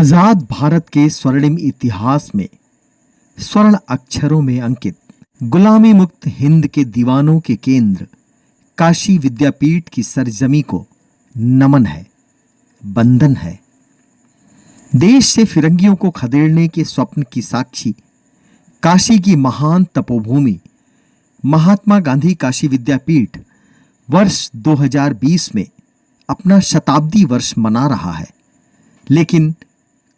आजाद भारत के स्वर्णिम इतिहास में स्वर्ण अक्षरों में अंकित गुलामी मुक्त हिंद के दीवानों के केंद्र काशी विद्यापीठ की सरजमी को नमन है, बंधन है। देश से फिरंगियों को खदेड़ने के स्वप्न की साक्षी काशी की महान तपोभूमि महात्मा गांधी काशी विद्यापीठ वर्ष 2020 में अपना शताब्दी वर्ष मना रहा है। लेकिन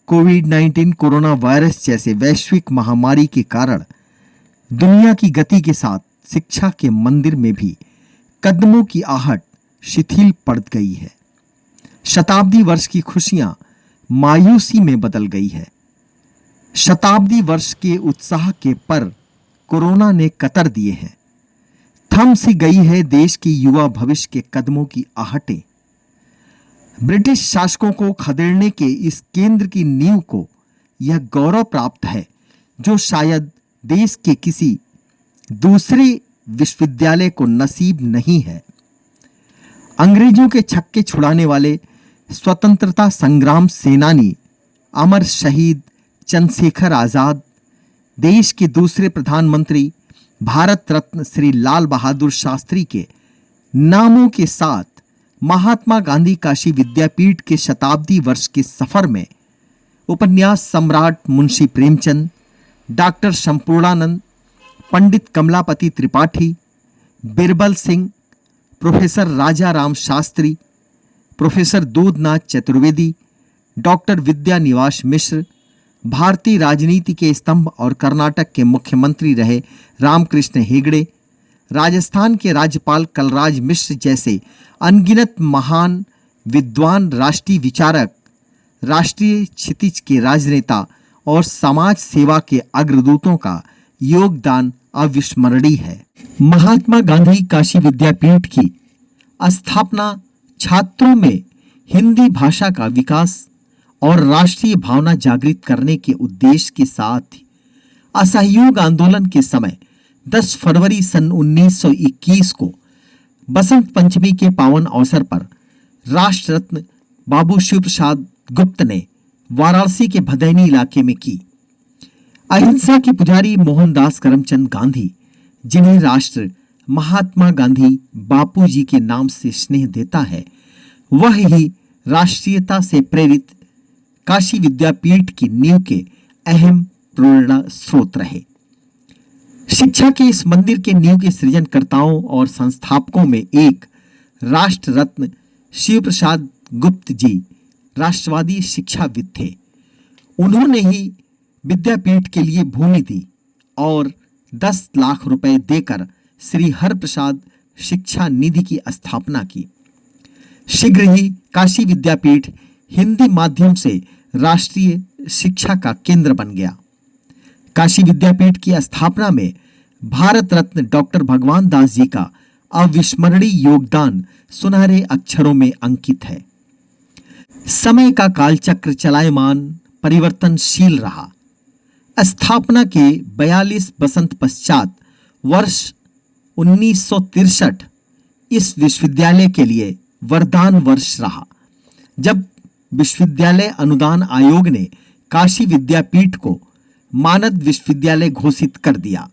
कोविड-19 कोरोना वायरस जैसे वैश्विक महामारी के कारण दुनिया की गति के साथ शिक्षा के मंदिर में भी कदमों की आहट शिथिल पड़ गई है। शताब्दी वर्ष की खुशियां मायूसी में बदल गई है। शताब्दी वर्ष के उत्साह के पर कोरोना ने कतर दिए हैं। थम सी गई है देश के युवा भविष्य के कदमों की आहटें। ब्रिटिश शासकों को खदेड़ने के इस केंद्र की नींव को यह गौरव प्राप्त है जो शायद देश के किसी दूसरे विश्वविद्यालय को नसीब नहीं है। अंग्रेजों के छक्के छुड़ाने वाले स्वतंत्रता संग्राम सेनानी अमर शहीद चंद्रशेखर आजाद, देश के दूसरे प्रधानमंत्री भारत रत्न श्री लाल बहादुर शास्त्री के नामों के साथ महात्मा गांधी काशी विद्यापीठ के शताब्दी वर्ष के सफर में उपन्यास सम्राट मुंशी प्रेमचंद, डॉक्टर संपूर्णानंद, पंडित कमलापति त्रिपाठी, बिरबल सिंह, प्रोफेसर राजा राम शास्त्री, प्रोफेसर दूधनाथ चतुर्वेदी, डॉक्टर विद्या निवास मिश्र, भारतीय राजनीति के स्तंभ और कर्नाटक के मुख्यमंत्री रहे रामकृष्ण हेगड़े, राजस्थान के राज्यपाल कलराज मिश्र जैसे अनगिनत महान विद्वान राष्ट्रीय विचारक, राष्ट्रीय क्षितिज के राजनेता और समाज सेवा के अग्रदूतों का योगदान अविस्मरणीय है। महात्मा गांधी काशी विद्यापीठ की स्थापना छात्रों में हिंदी भाषा का विकास और राष्ट्रीय भावना जागृत करने के उद्देश्य के साथ असहयोग आंदोलन के समय 10 फरवरी सन 1921 को बसंत पंचमी के पावन अवसर पर राष्ट्र रत्न बाबू शिव प्रसाद गुप्त ने वाराणसी के भदैनी इलाके में की। अहिंसा के पुजारी मोहनदास करमचंद गांधी, जिन्हें राष्ट्र महात्मा गांधी बापू जी के नाम से स्नेह देता है, वह ही राष्ट्रीयता से प्रेरित काशी विद्यापीठ की नींव के अहम प्रेरणा स्रोत रहे। शिक्षा के इस मंदिर के नींव के सृजनकर्ताओं और संस्थापकों में एक राष्ट्र रत्न शिव प्रसाद गुप्त जी राष्ट्रवादी शिक्षाविद थे। उन्होंने ही विद्यापीठ के लिए भूमि दी और 10 लाख रुपए देकर श्री हरप्रसाद शिक्षा निधि की स्थापना की। शीघ्र ही काशी विद्यापीठ हिंदी माध्यम से राष्ट्रीय शिक्षा का केंद्र बन गया। काशी विद्यापीठ की स्थापना में भारत रत्न डॉक्टर भगवान दास जी का अविस्मरणीय योगदान सुनहरे अक्षरों में अंकित है। समय का कालचक्र चलायमान परिवर्तनशील रहा। स्थापना के 42 बसंत पश्चात वर्ष 1963 इस विश्वविद्यालय के लिए वरदान वर्ष रहा, जब विश्वविद्यालय अनुदान आयोग ने काशी विद्यापीठ को मानद विश्वविद्यालय घोषित कर दिया।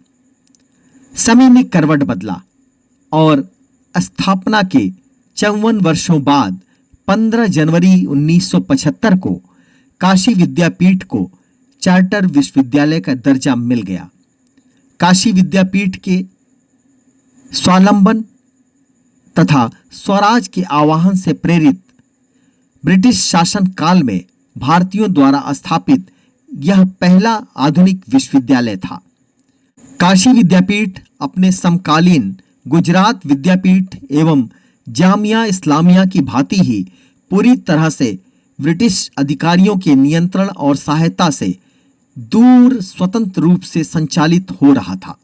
समय ने करवट बदला और स्थापना के 54 वर्षों बाद 15 जनवरी 1975 को काशी विद्यापीठ को चार्टर विश्वविद्यालय का दर्जा मिल गया। काशी विद्यापीठ के स्वावलंबन तथा स्वराज के आह्वान से प्रेरित ब्रिटिश शासन काल में भारतीयों द्वारा स्थापित यह पहला आधुनिक विश्वविद्यालय था। काशी विद्यापीठ अपने समकालीन गुजरात विद्यापीठ एवं जामिया इस्लामिया की भांति ही पूरी तरह से ब्रिटिश अधिकारियों के नियंत्रण और सहायता से दूर स्वतंत्र रूप से संचालित हो रहा था।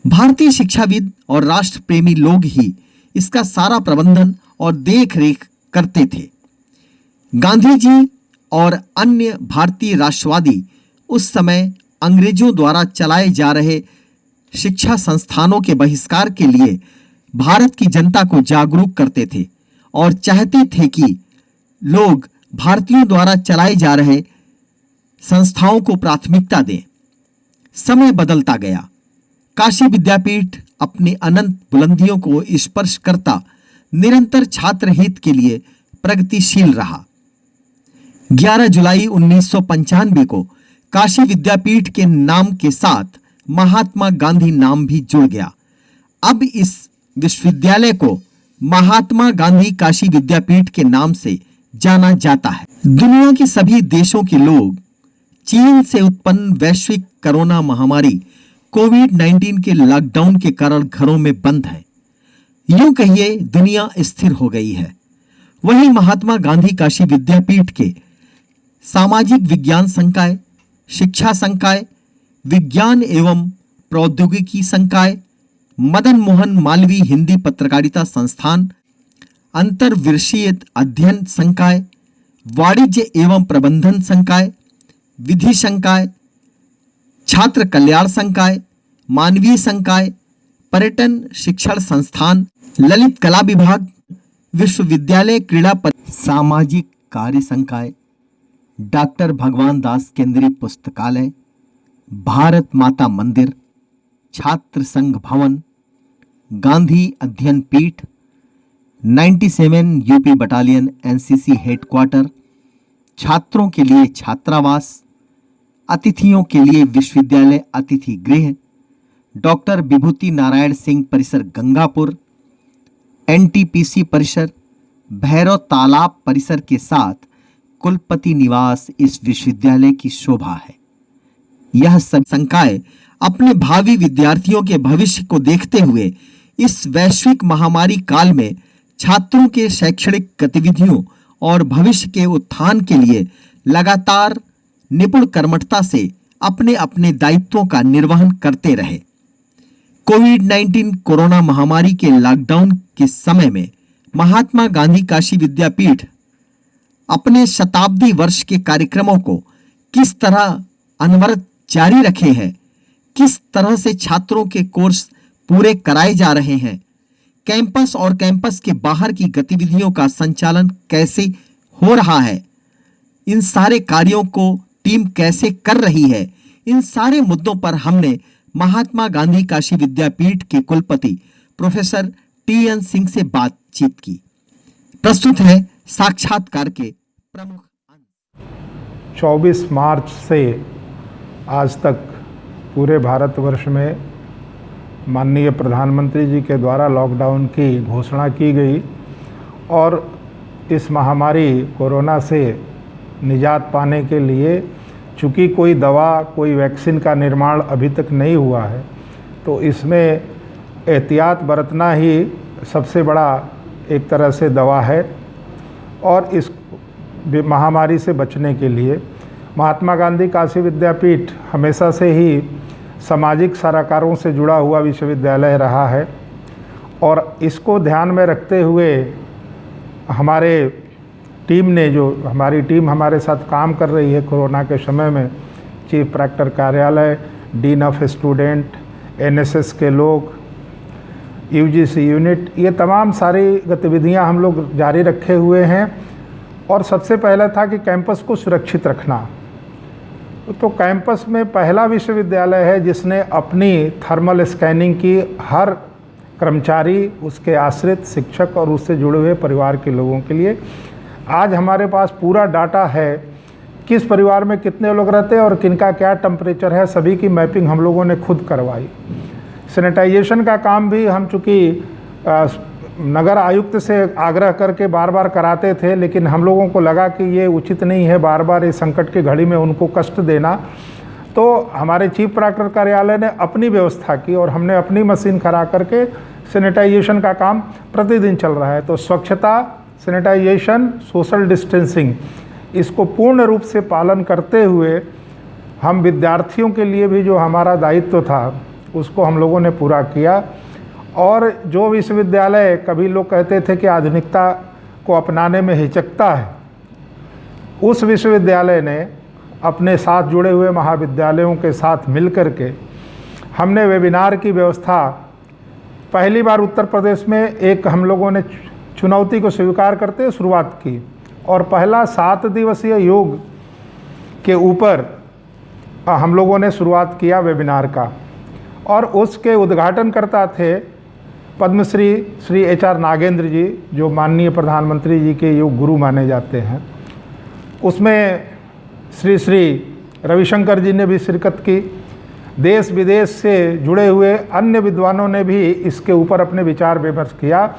भारतीय शिक्षाविद और राष्ट्र प्रेमी लोग ही इसका सारा प्रबंधन और देखरेख करते थे। गांधी जी और अन्य भारतीय राष्ट्रवादी उस समय अंग्रेजों द्वारा चलाए जा रहे शिक्षा संस्थानों के बहिष्कार के लिए भारत की जनता को जागरूक करते थे और चाहते थे कि लोग भारतीयों द्वारा चलाए जा रहे संस्थाओं को प्राथमिकता दें। समय बदलता गया। काशी विद्यापीठ अपनी अनंत बुलंदियों को स्पर्श करता निरंतर छात्र हित के लिए प्रगतिशील रहा। 11 जुलाई 1995 को काशी विद्यापीठ के नाम के साथ महात्मा गांधी नाम भी जुड़ गया। अब इस विश्वविद्यालय को महात्मा गांधी काशी विद्यापीठ के नाम से जाना जाता है। दुनिया के सभी देशों के लोग चीन से उत्पन्न वैश्विक कोरोना महामारी कोविड-19 के लॉकडाउन के कारण घरों में बंद है। यूं कहिए दुनिया स्थिर हो गई है। वहीं महात्मा गांधी काशी विद्यापीठ के सामाजिक विज्ञान संकाय, शिक्षा संकाय, विज्ञान एवं प्रौद्योगिकी संकाय, मदन मोहन मालवीय हिंदी पत्रकारिता संस्थान, अंतर्विषयीय अध्ययन संकाय, वाणिज्य एवं प्रबंधन संकाय, विधि संकाय, छात्र कल्याण संकाय, मानवीय संकाय, पर्यटन शिक्षण संस्थान, ललित कला विभाग, विश्वविद्यालय क्रीड़ा सामाजिक कार्य संकाय, डॉक्टर भगवान दास केंद्रीय पुस्तकालय, भारत माता मंदिर, छात्र संघ भवन, गांधी अध्ययन पीठ, 97 यूपी बटालियन एनसीसी हेडक्वार्टर, छात्रों के लिए छात्रावास, अतिथियों के लिए विश्वविद्यालय अतिथि गृह, डॉक्टर विभूति नारायण सिंह परिसर गंगापुर, एनटीपीसी परिसर, भैरव तालाब परिसर के साथ कुलपति निवास इस विश्वविद्यालय की शोभा है। यह सब संकाय अपने भावी विद्यार्थियों के भविष्य को देखते हुए इस वैश्विक महामारी काल में छात्रों के शैक्षणिक गतिविधियों और भविष्य के उत्थान के लिए लगातार निपुण कर्मठता से अपने अपने दायित्वों का निर्वहन करते रहे। कोविड-19 कोरोना महामारी के लॉकडाउन के समय में महात्मा गांधी काशी विद्यापीठ अपने शताब्दी वर्ष के कार्यक्रमों को किस तरह अनवरत जारी रखे हैं, किस तरह से छात्रों के कोर्स पूरे कराए जा रहे हैं, कैंपस और कैंपस के बाहर की गतिविधियों का संचालन कैसे हो रहा है, इन सारे कार्यों को टीम कैसे कर रही है, इन सारे मुद्दों पर हमने महात्मा गांधी काशी विद्यापीठ के कुलपति प्रोफेसर टीएन सिंह से बातचीत की। प्रस्तुत है साक्षात्कार के प्रमुख अंश। 24 मार्च से आज तक पूरे भारतवर्ष में माननीय प्रधानमंत्री जी के द्वारा लॉकडाउन की घोषणा की गई और इस महामारी कोरोना से निजात पाने के लिए चूँकि कोई दवा, कोई वैक्सीन का निर्माण अभी तक नहीं हुआ है, तो इसमें एहतियात बरतना ही सबसे बड़ा एक तरह से दवा है। और इस महामारी से बचने के लिए महात्मा गांधी काशी विद्यापीठ हमेशा से ही सामाजिक सरोकारों से जुड़ा हुआ विश्वविद्यालय रहा है और इसको ध्यान में रखते हुए हमारे टीम ने, जो हमारी टीम हमारे साथ काम कर रही है कोरोना के समय में, चीफ प्रॉक्टर कार्यालय, डीन ऑफ स्टूडेंट, एनएसएस के लोग, यूजीसी यूनिट, ये तमाम सारी गतिविधियां हम लोग जारी रखे हुए हैं। और सबसे पहला था कि कैंपस को सुरक्षित रखना। तो कैंपस में पहला विश्वविद्यालय है जिसने अपनी थर्मल स्कैनिंग की हर कर्मचारी, उसके आश्रित, शिक्षक और उससे जुड़े हुए परिवार के लोगों के लिए। आज हमारे पास पूरा डाटा है किस परिवार में कितने लोग रहते हैं और किनका क्या टेम्परेचर है, सभी की मैपिंग हम लोगों ने खुद करवाई। सैनिटाइजेशन का काम भी हम चूँकि नगर आयुक्त से आग्रह करके बार बार कराते थे, लेकिन हम लोगों को लगा कि ये उचित नहीं है बार बार इस संकट की घड़ी में उनको कष्ट देना, तो हमारे चीफ प्रॉक्टर कार्यालय ने अपनी व्यवस्था की और हमने अपनी मशीन खड़ा करके सैनिटाइजेशन का काम प्रतिदिन चल रहा है। तो स्वच्छता, सैनिटाइजेशन, सोशल डिस्टेंसिंग, इसको पूर्ण रूप से पालन करते हुए हम विद्यार्थियों के लिए भी जो हमारा दायित्व था उसको हम लोगों ने पूरा किया। और जो विश्वविद्यालय कभी लोग कहते थे कि आधुनिकता को अपनाने में हिचकता है, उस विश्वविद्यालय ने अपने साथ जुड़े हुए महाविद्यालयों के साथ मिलकर के हमने वेबिनार की व्यवस्था पहली बार उत्तर प्रदेश में एक हम लोगों ने चुनौती को स्वीकार करते हुए शुरुआत की और पहला 7 दिवसीय योग के ऊपर हम लोगों ने शुरुआत किया वेबिनार का, और उसके उद्घाटनकर्ता थे पद्मश्री श्री HR नागेंद्र जी, जो माननीय प्रधानमंत्री जी के योग गुरु माने जाते हैं। उसमें श्री रविशंकर जी ने भी शिरकत की। देश विदेश से जुड़े हुए अन्य विद्वानों ने भी इसके ऊपर अपने विचार विमर्श किया,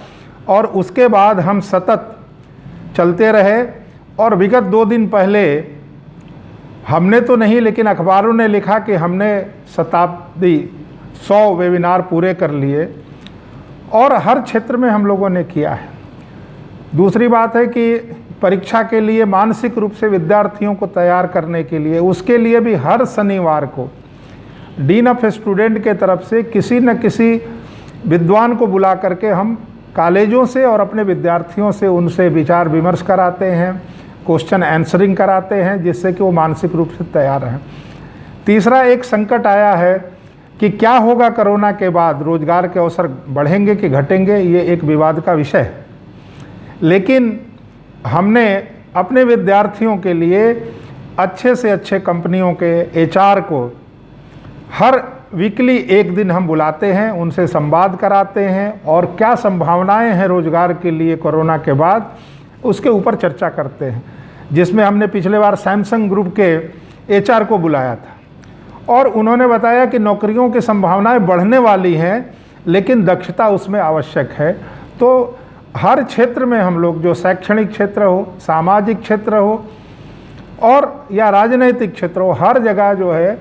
और उसके बाद हम सतत चलते रहे। और विगत 2 दिन पहले हमने तो नहीं, लेकिन अखबारों ने लिखा कि हमने 100 वेबिनार पूरे कर लिए, और हर क्षेत्र में हम लोगों ने किया है। दूसरी बात है कि परीक्षा के लिए मानसिक रूप से विद्यार्थियों को तैयार करने के लिए, उसके लिए भी हर शनिवार को डीन ऑफ स्टूडेंट के तरफ से किसी न किसी विद्वान को बुला करके हम कॉलेजों से और अपने विद्यार्थियों से उनसे विचार विमर्श कराते हैं, क्वेश्चन आंसरिंग कराते हैं, जिससे कि वो मानसिक रूप से तैयार रहें। तीसरा एक संकट आया है कि क्या होगा कोरोना के बाद, रोजगार के अवसर बढ़ेंगे कि घटेंगे, ये एक विवाद का विषय है। लेकिन हमने अपने विद्यार्थियों के लिए अच्छे से अच्छे कंपनियों के HR को हर वीकली 1 दिन हम बुलाते हैं, उनसे संवाद कराते हैं, और क्या संभावनाएं हैं रोजगार के लिए कोरोना के बाद, उसके ऊपर चर्चा करते हैं। जिसमें हमने पिछले बार सैमसंग ग्रुप के HR को बुलाया था, और उन्होंने बताया कि नौकरियों की संभावनाएं बढ़ने वाली हैं, लेकिन दक्षता उसमें आवश्यक है। तो हर क्षेत्र में हम लोग, जो शैक्षणिक क्षेत्र हो, सामाजिक क्षेत्र हो, और या राजनैतिक क्षेत्र हो, हर जगह जो है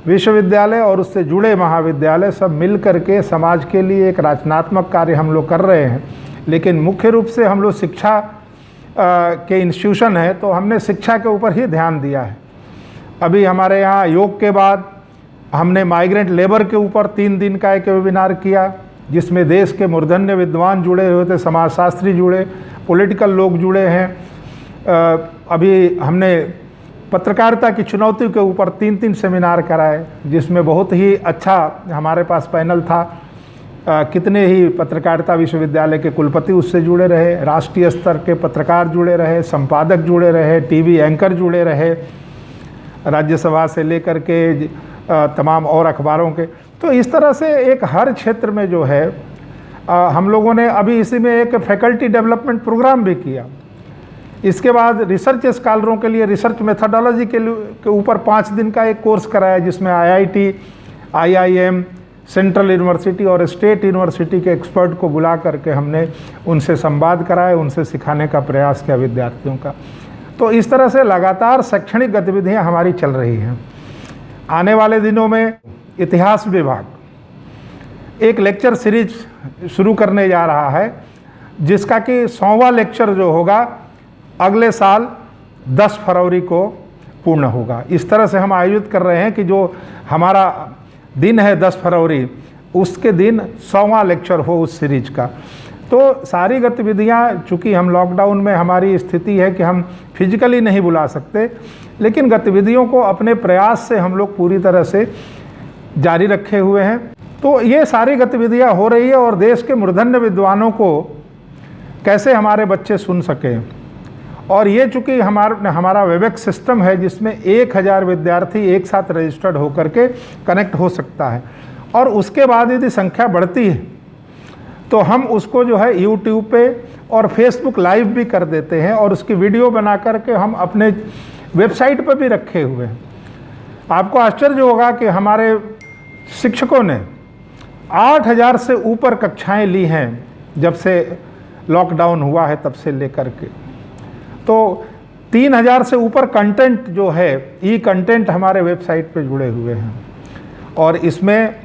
विश्वविद्यालय और उससे जुड़े महाविद्यालय सब मिल करके समाज के लिए एक रचनात्मक कार्य हम लोग कर रहे हैं। लेकिन मुख्य रूप से हम लोग शिक्षा के इंस्टीट्यूशन है, तो हमने शिक्षा के ऊपर ही ध्यान दिया है। अभी हमारे यहाँ योग के बाद हमने माइग्रेंट लेबर के ऊपर 3 दिन का एक वेबिनार किया, जिसमें देश के मूर्धन्य विद्वान जुड़े हुए थे, समाजशास्त्री जुड़े, पॉलिटिकल लोग जुड़े हैं। अभी हमने पत्रकारिता की चुनौती के ऊपर 3 सेमिनार कराए, जिसमें बहुत ही अच्छा हमारे पास पैनल था। कितने ही पत्रकारिता विश्वविद्यालय के कुलपति उससे जुड़े रहे, राष्ट्रीय स्तर के पत्रकार जुड़े रहे, संपादक जुड़े रहे, टीवी एंकर जुड़े रहे, राज्यसभा से लेकर के तमाम और अखबारों के। तो इस तरह से एक हर क्षेत्र में जो है हम लोगों ने अभी इसी में एक फैकल्टी डेवलपमेंट प्रोग्राम भी किया। इसके बाद रिसर्च स्कॉलरों के लिए रिसर्च मेथडोलॉजी के ऊपर 5 दिन का एक कोर्स कराया, जिसमें IIT, IIM, सेंट्रल यूनिवर्सिटी और स्टेट यूनिवर्सिटी के एक्सपर्ट को बुला करके हमने उनसे संवाद कराए, उनसे सिखाने का प्रयास किया विद्यार्थियों का। तो इस तरह से लगातार शैक्षणिक गतिविधियां हमारी चल रही हैं। आने वाले दिनों में इतिहास विभाग एक लेक्चर सीरीज शुरू करने जा रहा है, जिसका कि 100वां लेक्चर जो होगा अगले साल 10 फरवरी को पूर्ण होगा। इस तरह से हम आयोजित कर रहे हैं कि जो हमारा दिन है 10 फरवरी, उसके दिन 100वां लेक्चर हो उस सीरीज का। तो सारी गतिविधियां, चूँकि हम लॉकडाउन में हमारी स्थिति है कि हम फिजिकली नहीं बुला सकते, लेकिन गतिविधियों को अपने प्रयास से हम लोग पूरी तरह से जारी रखे हुए हैं। तो ये सारी गतिविधियां हो रही है, और देश के मूर्धन्य विद्वानों को कैसे हमारे बच्चे सुन सकें। और ये चूँकि हमारा वेबएक्स सिस्टम है, जिसमें 1000 विद्यार्थी एक साथ रजिस्टर्ड होकर के कनेक्ट हो सकता है, और उसके बाद यदि संख्या बढ़ती है तो हम उसको जो है यूट्यूब पे और फेसबुक लाइव भी कर देते हैं, और उसकी वीडियो बना करके हम अपने वेबसाइट पर भी रखे हुए हैं। आपको आश्चर्य होगा कि हमारे शिक्षकों ने 8000 से ऊपर कक्षाएं ली हैं जब से लॉकडाउन हुआ है, तब से लेकर के। तो 3000 से ऊपर कंटेंट जो है, ई कंटेंट हमारे वेबसाइट पे जुड़े हुए हैं, और इसमें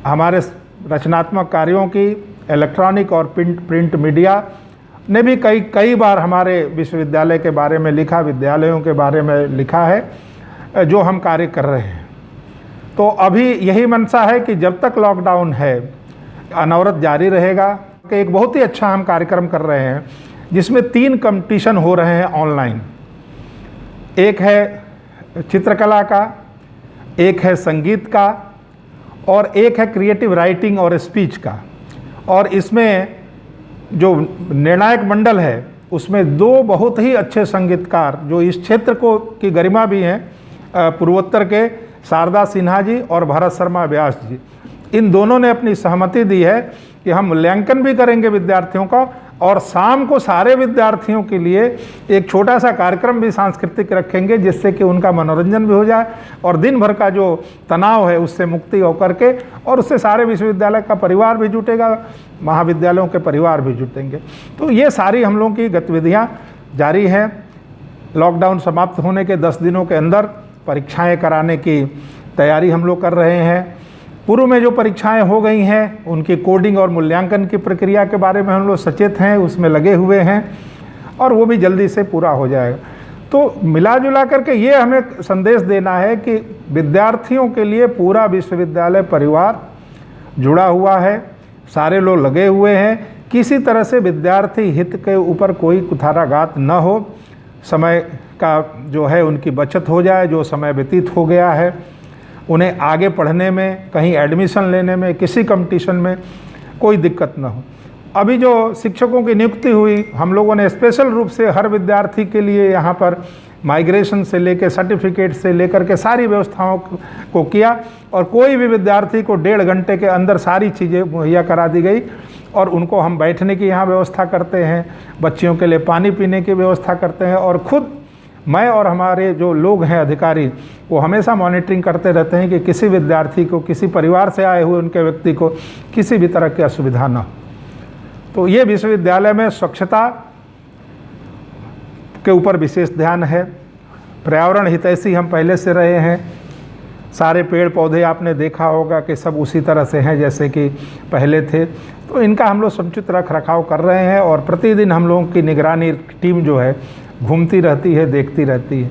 हमारे रचनात्मक कार्यों की इलेक्ट्रॉनिक और प्रिंट मीडिया ने भी कई बार हमारे विश्वविद्यालय के बारे में लिखा, विद्यालयों के बारे में लिखा है, जो हम कार्य कर रहे हैं। तो अभी यही मंशा है कि जब तक लॉकडाउन है अनवरत जारी रहेगा। एक बहुत ही अच्छा हम कार्यक्रम कर रहे हैं, जिसमें 3 कंपटीशन हो रहे हैं ऑनलाइन। एक है चित्रकला का, एक है संगीत का, और एक है क्रिएटिव राइटिंग और स्पीच का। और इसमें जो निर्णायक मंडल है, उसमें 2 बहुत ही अच्छे संगीतकार, जो इस क्षेत्र की गरिमा भी हैं, पूर्वोत्तर के शारदा सिन्हा जी और भरत शर्मा व्यास जी, इन दोनों ने अपनी सहमति दी है कि हम मूल्यांकन भी करेंगे विद्यार्थियों का, और शाम को सारे विद्यार्थियों के लिए एक छोटा सा कार्यक्रम भी सांस्कृतिक रखेंगे, जिससे कि उनका मनोरंजन भी हो जाए और दिन भर का जो तनाव है उससे मुक्ति होकर के, और उससे सारे विश्वविद्यालय का परिवार भी जुटेगा, महाविद्यालयों के परिवार भी जुटेंगे। तो ये सारी हम लोगों की गतिविधियाँ जारी हैं। लॉकडाउन समाप्त होने के 10 दिनों के अंदर परीक्षाएं कराने की तैयारी हम लोग कर रहे हैं। पूर्व में जो परीक्षाएं हो गई हैं उनकी कोडिंग और मूल्यांकन की प्रक्रिया के बारे में हम लोग सचेत हैं, उसमें लगे हुए हैं, और वो भी जल्दी से पूरा हो जाएगा। तो मिला जुला करके ये हमें संदेश देना है कि विद्यार्थियों के लिए पूरा विश्वविद्यालय परिवार जुड़ा हुआ है, सारे लोग लगे हुए हैं, किसी तरह से विद्यार्थी हित के ऊपर कोई कुठाराघात न हो, समय का जो है उनकी बचत हो जाए, जो समय व्यतीत हो गया है उन्हें आगे पढ़ने में, कहीं एडमिशन लेने में, किसी कंपटीशन में कोई दिक्कत न हो। अभी जो शिक्षकों की नियुक्ति हुई, हम लोगों ने स्पेशल रूप से हर विद्यार्थी के लिए यहाँ पर माइग्रेशन से लेकर सर्टिफिकेट से लेकर के सारी व्यवस्थाओं को किया, और कोई भी विद्यार्थी को 1.5 घंटे के अंदर सारी चीज़ें मुहैया करा दी गई, और उनको हम बैठने की यहाँ व्यवस्था करते हैं, बच्चियों के लिए पानी पीने की व्यवस्था करते हैं, और खुद मैं और हमारे जो लोग हैं अधिकारी वो हमेशा मॉनिटरिंग करते रहते हैं कि किसी विद्यार्थी को, किसी परिवार से आए हुए उनके व्यक्ति को किसी भी तरह की असुविधा न हो। तो ये विश्वविद्यालय में स्वच्छता के ऊपर विशेष ध्यान है। पर्यावरण हितैषी हम पहले से रहे हैं, सारे पेड़ पौधे आपने देखा होगा कि सब उसी तरह से हैं जैसे कि पहले थे, तो इनका हम लोग समुचित रख रखाव कर रहे हैं, और प्रतिदिन हम लोगों की निगरानी टीम जो है घूमती रहती है, देखती रहती है।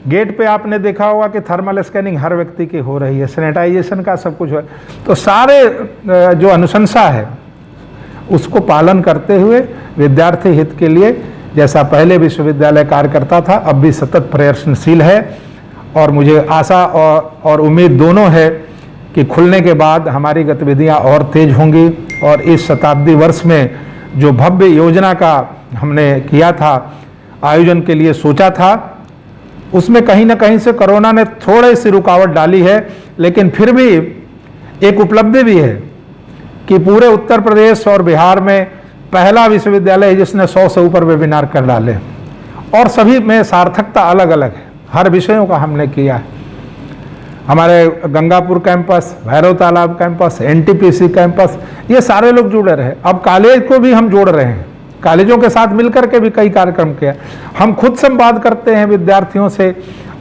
गेट पे आपने देखा होगा कि थर्मल स्कैनिंग हर व्यक्ति की हो रही है, सैनिटाइजेशन का सब कुछ है। तो सारे जो अनुशंसा है उसको पालन करते हुए विद्यार्थी हित के लिए, जैसा पहले विश्वविद्यालय कार्य करता था, अब भी सतत प्रयत्नशील है, और मुझे आशा और उम्मीद दोनों है कि खुलने के बाद हमारी गतिविधियां और तेज होंगी, और इस शताब्दी वर्ष में जो भव्य योजना का हमने किया था, आयोजन के लिए सोचा था, उसमें कहीं ना कहीं से कोरोना ने थोड़ी सी रुकावट डाली है, लेकिन फिर भी एक उपलब्धि भी है कि पूरे उत्तर प्रदेश और बिहार में पहला विश्वविद्यालय है जिसने 100 से ऊपर वेबिनार कर डाले, और सभी में सार्थकता अलग अलग है, हर विषयों का हमने किया है। हमारे गंगापुर कैंपस, भैरव तालाब कैंपस, एनटीपीसी कैंपस, ये सारे लोग जुड़े रहे। अब कॉलेज को भी हम जोड़ रहे हैं, कॉलेजों के साथ मिलकर के भी कई कार्यक्रम किया। हम खुद संवाद करते हैं विद्यार्थियों से,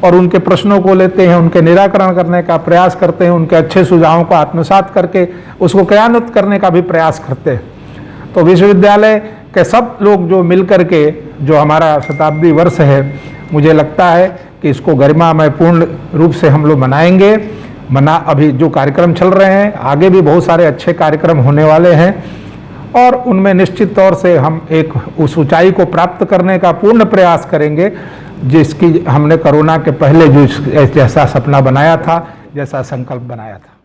और उनके प्रश्नों को लेते हैं, उनके निराकरण करने का प्रयास करते हैं, उनके अच्छे सुझावों को आत्मसात करके उसको क्रियान्वित करने का भी प्रयास करते हैं। तो विश्वविद्यालय के सब लोग जो मिल कर के जो हमारा शताब्दी वर्ष है, मुझे लगता है कि इसको गरिमामय पूर्ण रूप से हम लोग मनाएंगे। अभी जो कार्यक्रम चल रहे हैं, आगे भी बहुत सारे अच्छे कार्यक्रम होने वाले हैं, और उनमें निश्चित तौर से हम एक उस ऊंचाई को प्राप्त करने का पूर्ण प्रयास करेंगे जिसकी हमने कोरोना के पहले जो जैसा सपना बनाया था, जैसा संकल्प बनाया था।